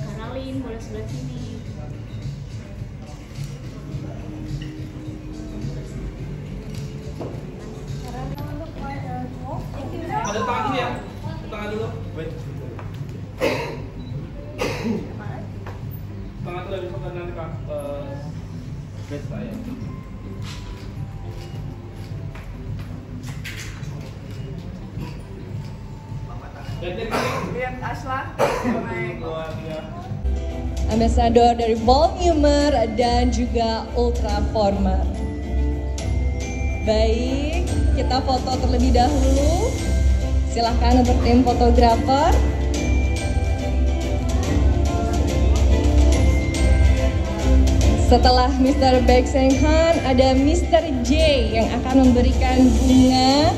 Kenalin, boleh sebelah sini. Ada tangan dulu ya, tangan dulu. Tangan dulu bisa kan nanti kak bed saya. Lihat Ashla, Ambassador dari Volumer dan juga Ultraformer. Baik, kita foto terlebih dahulu. Silahkan untuk tim fotografer. Setelah Mr. Baek Seng Han, ada Mr. J yang akan memberikan bunga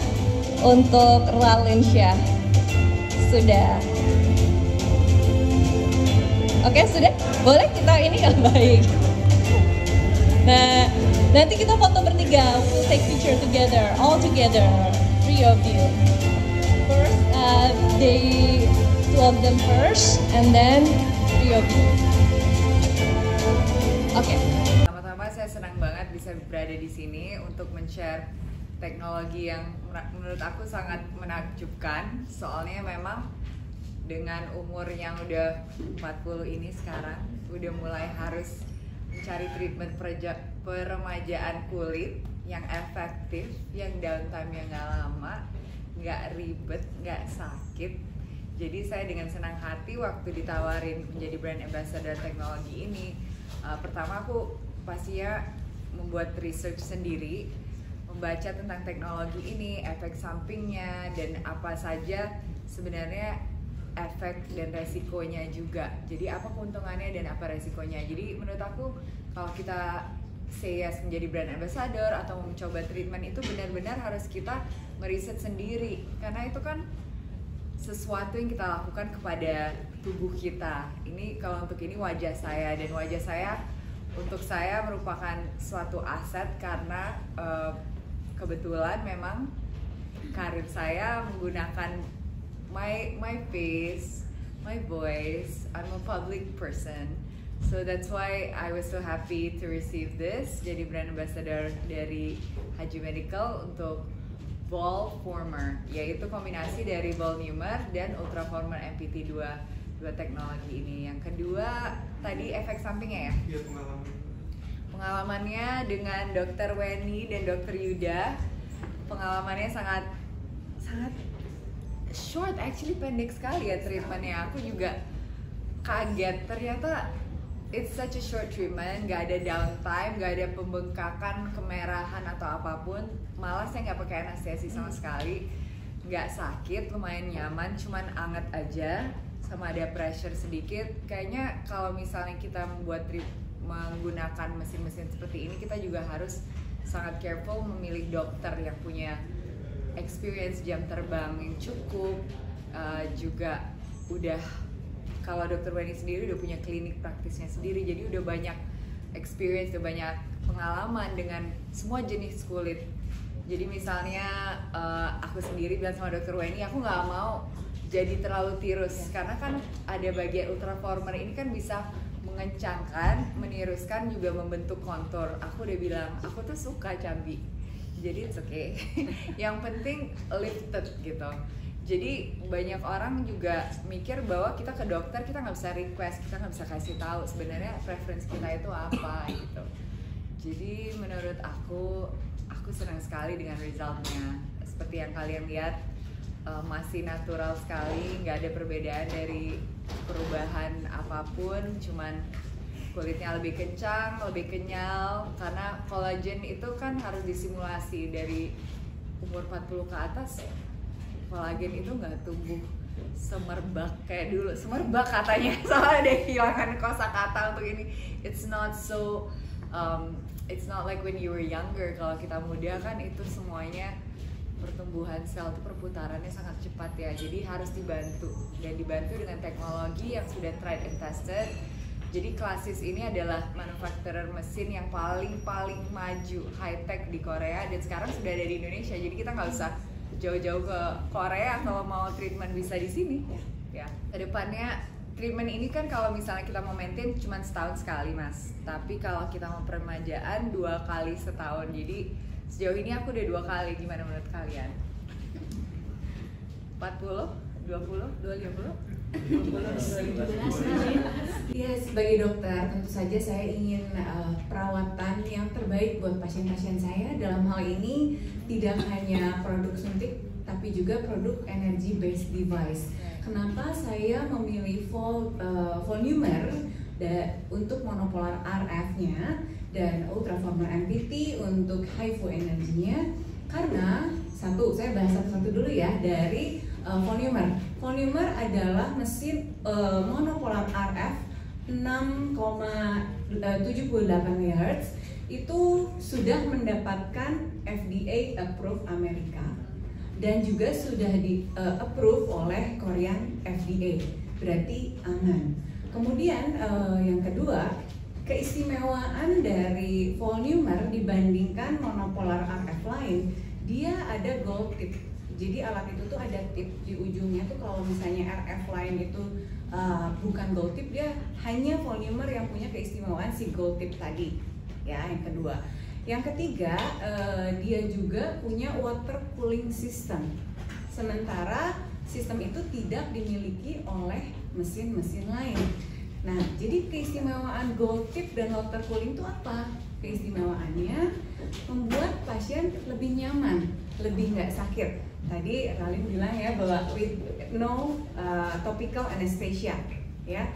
untuk Ralinsyah. Sudah. Oke, sudah. Boleh kita ini nggak baik. Nah, nanti kita foto bertiga. We'll take picture together, all together, 3 of you. First, two of them first, and then 3 of you. Oke. Pertama-tama saya senang banget bisa berada di sini untuk men-share teknologi yang menurut aku sangat menakjubkan. Soalnya memang dengan umur yang udah 40 ini sekarang udah mulai harus mencari treatment peremajaan kulit yang efektif, yang downtime yang nggak lama, nggak ribet, nggak sakit. Jadi saya dengan senang hati waktu ditawarin menjadi brand ambassador teknologi ini, pertama aku pastinya membuat research sendiri, membaca tentang teknologi ini, efek sampingnya, dan apa saja sebenarnya efek dan resikonya juga. Jadi apa keuntungannya dan apa resikonya. Jadi menurut aku kalau kita say yes menjadi brand ambassador atau mencoba treatment itu benar-benar harus kita meriset sendiri. Karena itu kan sesuatu yang kita lakukan kepada tubuh kita. Ini kalau untuk ini wajah saya, dan wajah saya untuk saya merupakan suatu aset karena kebetulan memang karir saya menggunakan my face, my voice. I'm a public person, so that's why I was so happy to receive this. Jadi brand ambassador dari Haji Medical untuk Volumer, yaitu kombinasi dari Volumer dan Ultraformer MPT 2 teknologi ini. Yang kedua tadi efek sampingnya ya? Iya, Pengalamannya dengan Dr. Weni dan Dr. Yuda, pengalamannya sangat short, actually pendek sekali ya treatmentnya. Aku juga kaget, ternyata it's such a short treatment, gak ada downtime, gak ada pembengkakan, kemerahan atau apapun. Malah saya nggak pakai anestesi sama sekali, nggak sakit, lumayan nyaman, cuman anget aja, sama ada pressure sedikit. Kayaknya kalau misalnya kita menggunakan mesin-mesin seperti ini, kita juga harus sangat careful memilih dokter yang punya experience jam terbang yang cukup, juga udah, kalau Dr. Weni sendiri udah punya klinik praktisnya sendiri, jadi udah banyak experience, udah banyak pengalaman dengan semua jenis kulit. Jadi misalnya aku sendiri bilang sama Dr. Weni, aku nggak mau jadi terlalu tirus, karena kan ada bagian Ultraformer ini kan bisa mengencangkan, meniruskan, juga membentuk kontur. Aku udah bilang, aku tuh suka cambi, jadi it's okay. Yang penting lifted gitu. Jadi banyak orang juga mikir bahwa kita ke dokter, kita nggak bisa request, kita nggak bisa kasih tahu sebenarnya preference kita itu apa gitu. Jadi menurut aku senang sekali dengan resultnya. Seperti yang kalian lihat, masih natural sekali, nggak ada perbedaan dari perubahan apapun, cuman kulitnya lebih kencang, lebih kenyal, karena kolagen itu kan harus disimulasi dari umur 40 ke atas. Kolagen itu nggak tumbuh semerbak kayak dulu, semerbak katanya, soalnya ada kehilangan kosakata untuk ini. It's not so, it's not like when you were younger. Kalau kita muda kan itu semuanya pertumbuhan sel itu perputarannya sangat cepat ya, jadi harus dibantu, dan dibantu dengan teknologi yang sudah tried and tested. Jadi Klasis ini adalah manufacturer mesin yang paling maju, high tech di Korea, dan sekarang sudah ada di Indonesia. Jadi kita nggak usah jauh-jauh ke Korea kalau mau treatment bisa di sini. Ya, kedepannya treatment ini kan kalau misalnya kita mau maintain cuma setahun sekali mas, tapi kalau kita mau peremajaan 2 kali setahun. Jadi sejauh ini aku udah 2 kali, gimana menurut kalian? 40, 20, 250? Ya, sebagai dokter tentu saja saya ingin perawatan yang terbaik buat pasien-pasien saya. Dalam hal ini tidak hanya produk suntik tapi juga produk energy based device. Kenapa saya memilih Volumer untuk monopolar RF-nya dan ultraformer MPT untuk HIFU energinya? Karena satu, saya bahas satu-satu dulu ya dari Volumer. Volumer adalah mesin monopolar RF 6,78 MHz, itu sudah mendapatkan FDA approved Amerika dan juga sudah di approve oleh Korean FDA, berarti aman. Kemudian yang kedua, keistimewaan dari Volumer dibandingkan monopolar RF lain, dia ada gold tip. Jadi alat itu tuh ada tip di ujungnya tuh. Kalau misalnya RF lain itu bukan gold tip, dia hanya Volumer yang punya keistimewaan si gold tip tadi. Ya, yang kedua. Yang ketiga, dia juga punya water cooling system. Sementara sistem itu tidak dimiliki oleh mesin-mesin lain. Nah, jadi keistimewaan gold tip dan water cooling itu apa? Keistimewaannya membuat pasien lebih nyaman, lebih nggak sakit. Tadi Ralin bilang ya bahwa with no topical anesthesia, ya.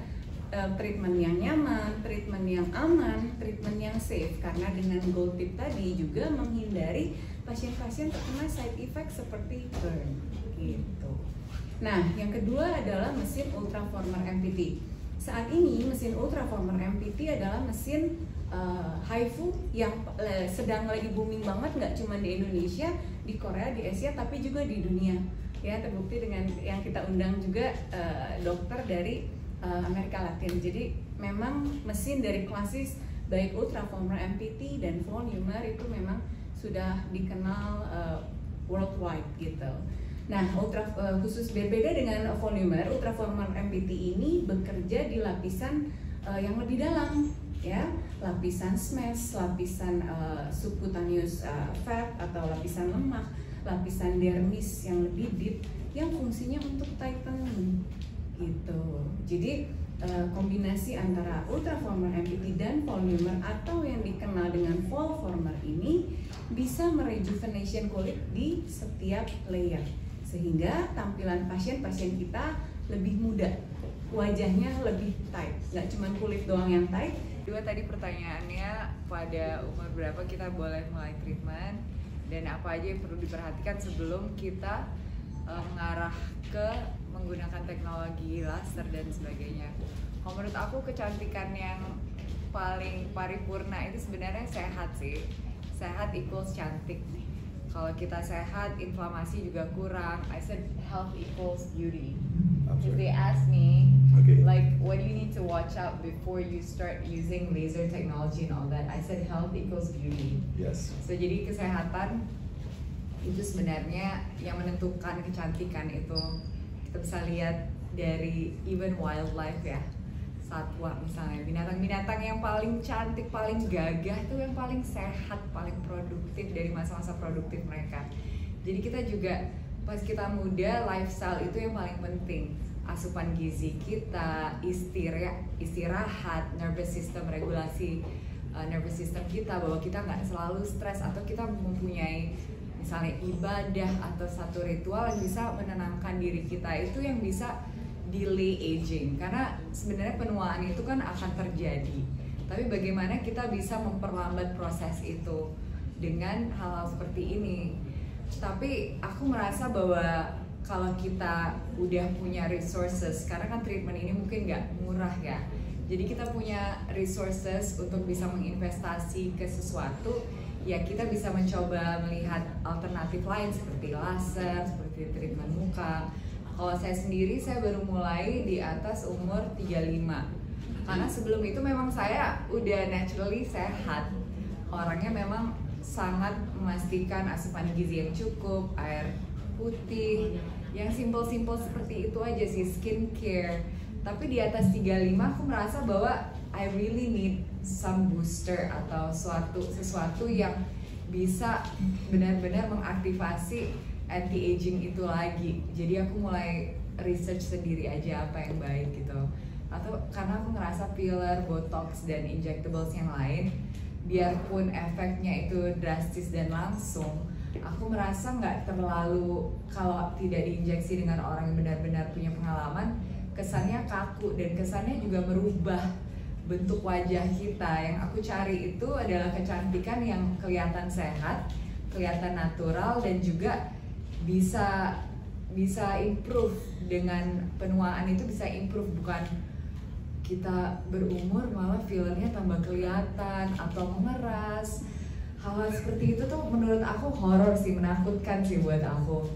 Treatment yang nyaman, treatment yang aman, treatment yang safe. Karena dengan gold tip tadi juga menghindari pasien-pasien terkena side effect seperti burn gitu. Nah, yang kedua adalah mesin ultraformer MPT. Saat ini mesin ultraformer MPT adalah mesin HIFU yang sedang lagi booming banget, nggak cuma di Indonesia, di Korea, di Asia, tapi juga di dunia. Ya, terbukti dengan yang kita undang juga dokter dari Amerika Latin. Jadi memang mesin dari klasis baik ultraformer MPT dan Volumer itu memang sudah dikenal worldwide gitu. Nah, khusus berbeda dengan Volumer, ultraformer MPT ini bekerja di lapisan yang lebih dalam, ya, lapisan SMES, lapisan subcutaneous fat atau lapisan lemak, lapisan dermis yang lebih deep, yang fungsinya untuk tightening gitu. Jadi kombinasi antara ultraformer MPT dan Volumer atau yang dikenal dengan Volformer ini bisa merejuvenation kulit di setiap layer, sehingga tampilan pasien-pasien kita lebih muda, wajahnya lebih tight, nggak cuma kulit doang yang tight. Dua tadi pertanyaannya, pada umur berapa kita boleh mulai treatment dan apa aja yang perlu diperhatikan sebelum kita mengarah ke menggunakan teknologi laser dan sebagainya. Kalau menurut aku kecantikan yang paling paripurna itu sebenarnya sehat sih. Sehat equals cantik. Kalau kita sehat, inflamasi juga kurang. I said health equals beauty. If they ask me, like, what do you need to watch out before you start using laser technology and all that? I said health equals beauty. Yes. So jadi kesehatan itu sebenarnya yang menentukan kecantikan itu. Kita bisa lihat dari even wildlife ya, satwa misalnya, binatang-binatang yang paling cantik, paling gagah itu yang paling sehat, paling produktif dari masa-masa produktif mereka. Jadi kita juga pas kita muda, lifestyle itu yang paling penting. Asupan gizi kita, istirahat, nervous system, regulasi nervous system kita, bahwa kita nggak selalu stres atau kita mempunyai misalnya ibadah atau satu ritual yang bisa menenangkan diri kita, itu yang bisa delay aging. Karena sebenarnya penuaan itu kan akan terjadi, tapi bagaimana kita bisa memperlambat proses itu dengan hal-hal seperti ini. Tapi aku merasa bahwa kalau kita udah punya resources, karena kan treatment ini mungkin nggak murah ya, jadi kita punya resources untuk bisa menginvestasi ke sesuatu, ya kita bisa mencoba melihat alternatif lain seperti laser, seperti treatment muka. Kalau saya sendiri, saya baru mulai di atas umur 35. Karena sebelum itu memang saya udah naturally sehat. Orangnya memang sangat memastikan asupan gizi yang cukup, air putih, yang simple-simple seperti itu aja sih, skincare. Tapi di atas 35 aku merasa bahwa I really need some booster atau sesuatu yang bisa benar-benar mengaktifasi anti-aging itu lagi. Jadi aku mulai research sendiri aja apa yang baik gitu. Atau karena aku ngerasa filler, botox, dan injectables yang lain, biarpun efeknya itu drastis dan langsung, aku merasa nggak terlalu, kalau tidak diinjeksi dengan orang yang benar-benar punya pengalaman, kesannya kaku dan kesannya juga merubah bentuk wajah kita. Yang aku cari itu adalah kecantikan yang kelihatan sehat, kelihatan natural, dan juga bisa improve dengan penuaan. Itu bisa improve, bukan kita berumur malah fillernya tambah kelihatan atau mengeras. Hal-hal seperti itu tuh menurut aku horor sih, menakutkan sih buat aku.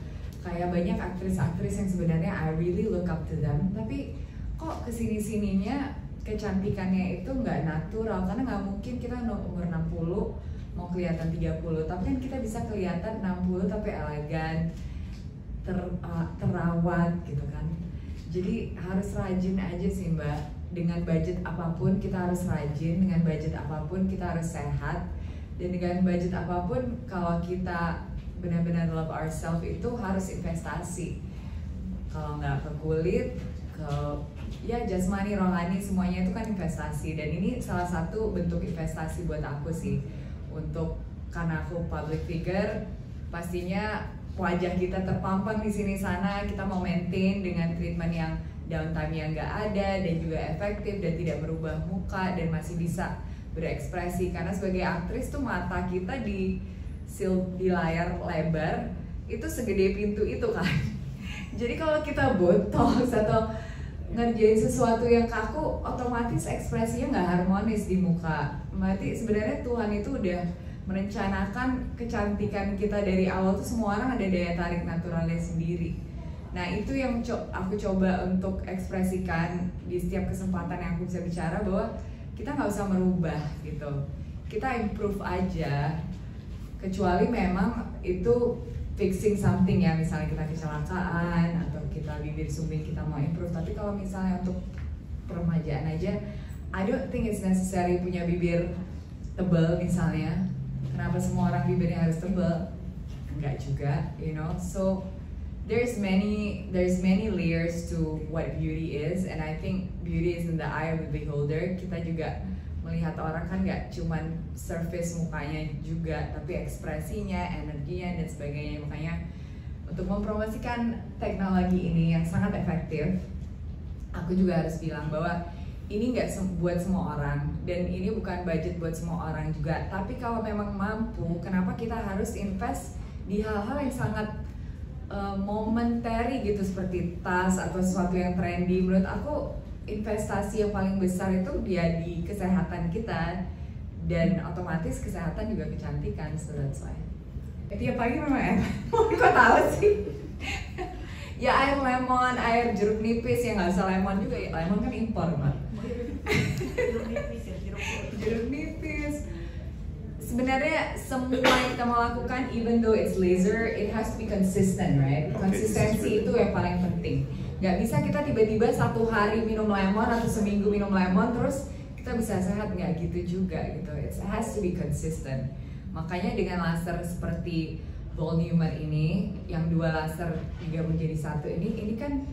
Kayak banyak aktris-aktris yang sebenarnya I really look up to them, tapi kok kesini-sininya kecantikannya itu nggak natural. Karena nggak mungkin kita umur 60 mau kelihatan 30, tapi kan kita bisa kelihatan 60 tapi elegan, terawat gitu kan. Jadi harus rajin aja sih Mbak. Dengan budget apapun kita harus rajin, dengan budget apapun kita harus sehat, dan dengan budget apapun kalau kita benar-benar love ourselves itu harus investasi. Kalau nggak ke kulit, ke ya jasmani, rohani, semuanya itu kan investasi. Dan ini salah satu bentuk investasi buat aku sih. Untuk karena aku public figure, pastinya wajah kita terpampang di sini sana, kita mau maintain dengan treatment yang downtime yang nggak ada dan juga efektif dan tidak merubah muka dan masih bisa berekspresi. Karena sebagai aktris tuh mata kita di layar lebar itu segede pintu itu kan. Jadi kalau kita botox atau ngerjain sesuatu yang kaku, otomatis ekspresinya nggak harmonis di muka. Berarti sebenarnya Tuhan itu udah merencanakan kecantikan kita dari awal tuh, semua orang ada daya tarik naturalnya sendiri. Nah itu yang aku coba untuk ekspresikan di setiap kesempatan yang aku bisa bicara, bahwa kita nggak usah merubah gitu, kita improve aja. Kecuali memang itu fixing something ya, misalnya kita kecelakaan atau kita bibir sumbing kita mau improve. Tapi kalau misalnya untuk peremajaan aja, I don't think it's necessary punya bibir tebal misalnya. Kenapa semua orang bibirnya harus tebal? Enggak juga, you know. So there's many layers to what beauty is, and I think beauty is in the eye of the beholder. Kita juga melihat orang kan nggak cuman surface mukanya juga, tapi ekspresinya, energinya, dan sebagainya. Makanya untuk mempromosikan teknologi ini yang sangat efektif, aku juga harus bilang bahwa ini nggak buat semua orang, dan ini bukan budget buat semua orang juga. Tapi kalau memang mampu, kenapa kita harus invest di hal-hal yang sangat momentary gitu, seperti tas atau sesuatu yang trendy? Menurut aku investasi yang paling besar itu dia di kesehatan kita, dan otomatis kesehatan juga kecantikan. So that's why. Tiap pagi memang kok tahu sih? Ya air lemon, air jeruk nipis, ya nggak usah lemon juga ya, lemon kan impor Mbak. Jeruk nipis. Sebenarnya semua yang kita mau lakukan, even though it's laser, it has to be consistent, right? Konsistensi itu yang paling penting. Gak bisa kita tiba-tiba satu hari minum lemon atau seminggu minum lemon terus kita bisa sehat, nggak gitu juga gitu. It has to be consistent. Makanya dengan laser seperti Volumer ini, yang 2 laser 3 menjadi 1 ini kan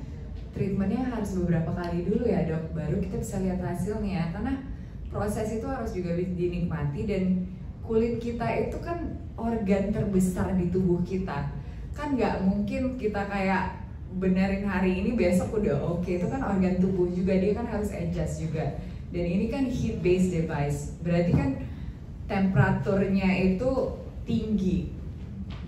treatmentnya harus beberapa kali dulu ya dok, baru kita bisa lihat hasilnya. Karena proses itu harus juga dinikmati, dan kulit kita itu kan organ terbesar di tubuh kita. Kan nggak mungkin kita kayak benerin hari ini besok udah oke. Itu kan organ tubuh juga, dia kan harus adjust juga. Dan ini kan heat based device, berarti kan temperaturnya itu tinggi.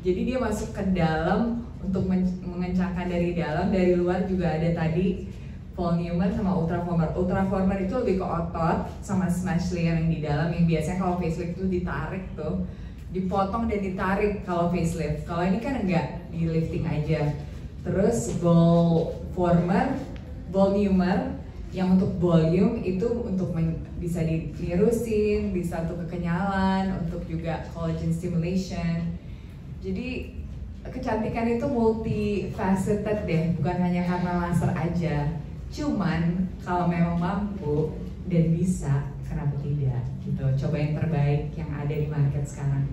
Jadi dia masuk ke dalam untuk mengencangkan dari dalam. Dari luar juga ada tadi Volumer sama Ultraformer. Ultraformer itu lebih ke otot, sama Smash Layer yang di dalam, yang biasanya kalau facelift itu ditarik tuh, dipotong dan ditarik kalau facelift. Kalau ini kan enggak, di lifting aja. Terus Volumer yang untuk volume itu untuk bisa dilirusin, bisa untuk kekenyalan, untuk juga collagen stimulation. Jadi kecantikan itu multifaceted deh, bukan hanya karena laser aja. Cuman kalau memang mampu dan bisa, kenapa tidak gitu. Coba yang terbaik yang ada di market sekarang.